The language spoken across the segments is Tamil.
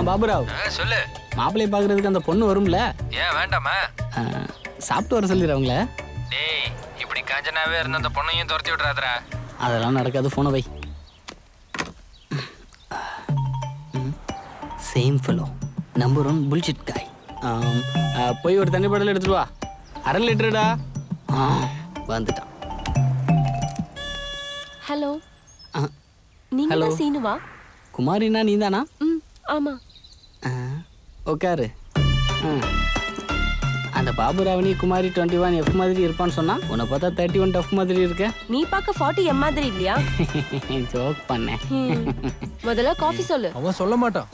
பாபுராவ் சொல்லு. மாப்பிள்ளையை பார்க்கறதுக்கு அந்த பொண்ணு வரும்ல? ஏன் வேண்டாமா? சாப்பிட்டு வர சொல்லிடுறவங்கள. டேய், இப்படி காஞ்சனாவே இருந்த அந்த பொண்ணையும் துரத்தி விட்றாதடா. அதெல்லாம் நடக்காது, ஃபோனை வை. சேம் ஃபெலோ, நம்பர் 1 புல்ஷிட் காய். போய் ஒரு தண்ணி பாட்டில் எடுத்துட்டு வா. 1/2 லிட்டருடா. வந்துட்டான். ஹலோ. நீங்க ஹலோ. தான் சீனுவா? குமாரினா நீ தானா? ஆமா. உட்காரு. அந்த பாபுராவணி குமாரி 21 எஃப் மாதிரி இருப்பான்னு சொன்னா, உன்னை பார்த்தா 31 டஃப் மாதிரி இருக்க. நீ பார்க்க 40 எம் மாதிரி இல்லையா? ஜோக் பண்ணேன். முதல்ல காஃபி சொல்லு. அவன் சொல்ல மாட்டான்.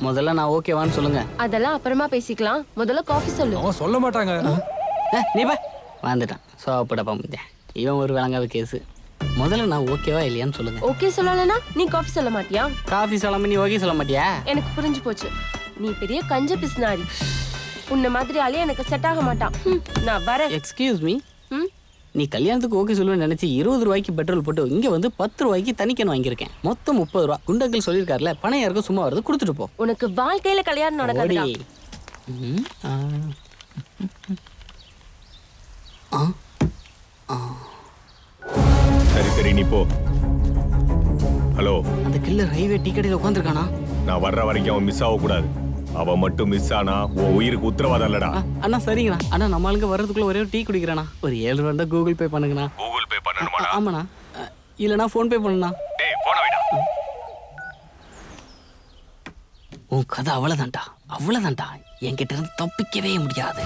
முதல்ல நான் ஓகேவான்னு சொல்லுங்க. அதெல்லாம் அப்புறமா பேசிக்கலாம். முதல்ல காஃபி சொல்லு. அவன் சொல்ல மாட்டாங்க. நீ பா. வந்துட்டான் சோப்படப்பா முடிஞ்சேன். இவன் ஒரு விளங்காத கேஸு. முதல்ல நான் ஓகேவா இல்லையான்னு சொல்லுங்க. ஓகே சொல்லலைன்னா நீ காஃபி சொல்ல மாட்டியா? காஃபி சொல்லாம நீ ஓகே சொல்ல மாட்டியா? எனக்கு புரிஞ்சு போச்சு. நீ பெரிய கஞ்ச பிஸ்னாரி. உன்ன மாதிரி ஆளே எனக்கு செட் ஆக மாட்டான். நான் வரேன். Excuse me. நீ கல்யாணத்துக்கு ஓகே சொல்லுவேன்னு நினைச்சு 20 ரூபாய்க்கு பெட்ரோல் போட்டு இங்க வந்து 10 ரூபாய்க்கு தனிக்கன் வாங்கியிருக்கேன். மொத்தம் 30 ரூபா. குண்டக்கல் சொல்லியிருக்காருல, பணம் யாருக்கும் சும்மா வருது, கொடுத்துட்டு போ. உனக்கு வாழ்க்கையில கல்யாணம் நடக்காதுடா. சரி சரி நீ போ. ஹலோ, அந்த கில்லர் ரயில்வே டிக்கெட்டில் உட்காந்துருக்கானா? நான் வர்ற வரைக்கும் அவன் மிஸ் ஆகக்கூடாது. அவன் மட்டும் மிஸ் ஆனா உன் உயிருக்கு உத்தரவாதம் இல்லடா. அண்ணா சரிங்கண்ணா. அண்ணா நம்ம ஆளுங்க வர்றதுக்குள்ள ஒரே ஒரு டீ குடிக்கிறானா? ஒரு 7 ரூபா தான் கூகுள் பே பண்ணுங்கண்ணா. கூகுள் பே பண்ணணுமாடா? ஆமாண்ணா. இல்லைண்ணா ஃபோன் பே பண்ணுண்ணா. டேய் போன வைடா. உன் கதை அவ்வளோதான்டா, அவ்வளோதான்டா. என்கிட்ட இருந்து தப்பிக்கவே முடியாது.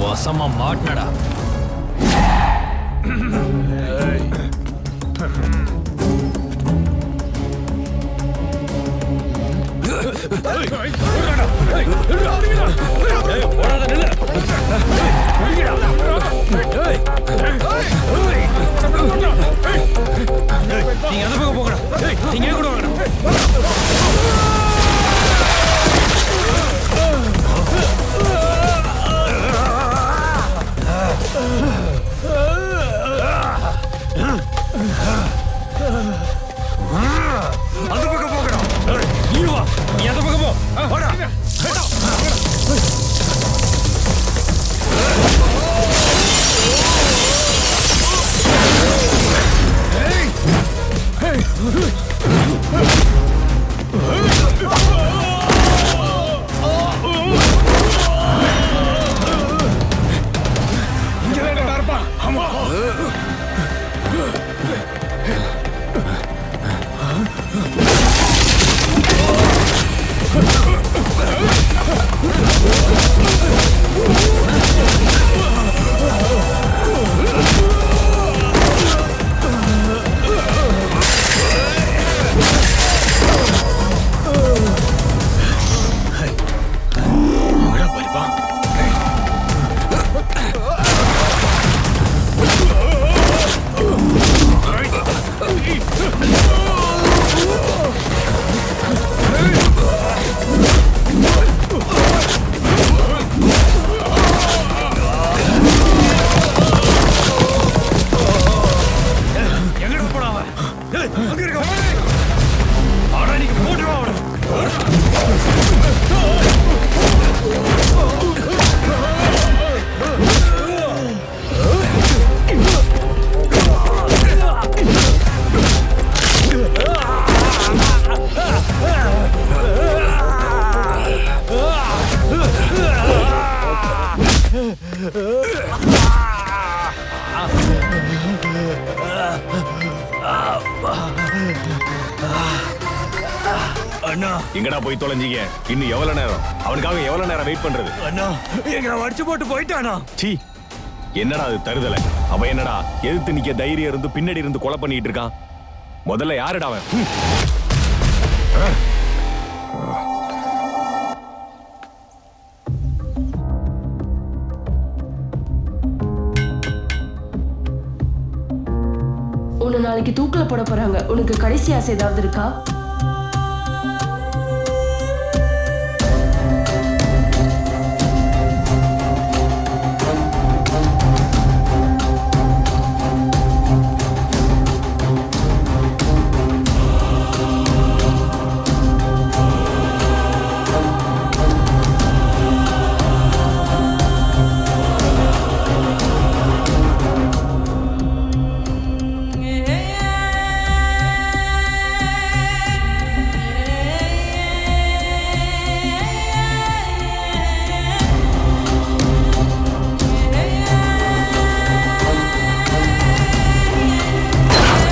வசமா மாட்டினடா. நீங்க அந்த பக்கம் போங்கடா. நீங்க கூட வாங்கடா. அந்த பக்கம் போங்கடா. நீ வா. நீ அந்த பக்கம் போ. வாடா. அண்ணா எங்கடா போய் தொலைஞ்சீங்க? இன்னும் எவ்வளவு நேரம்? அவனுக்காக எவ்வளவு நேரம் வெயிட் பண்றது? அண்ணா எங்களை அடிச்சு போட்டு போயிட்டானா? சீ, என்னடா அது தருதலை? அவன் என்னடா எதிர்த்து நிக்க தைரியம் இருந்து பின்னாடி இருந்து கொலை பண்ணிட்டு இருக்கான்? முதல்ல யாருடா அவன்? உன்னை நாளைக்கு தூக்கில போட போறாங்க. உனக்கு கடைசி ஆசை ஏதாவது இருக்கா?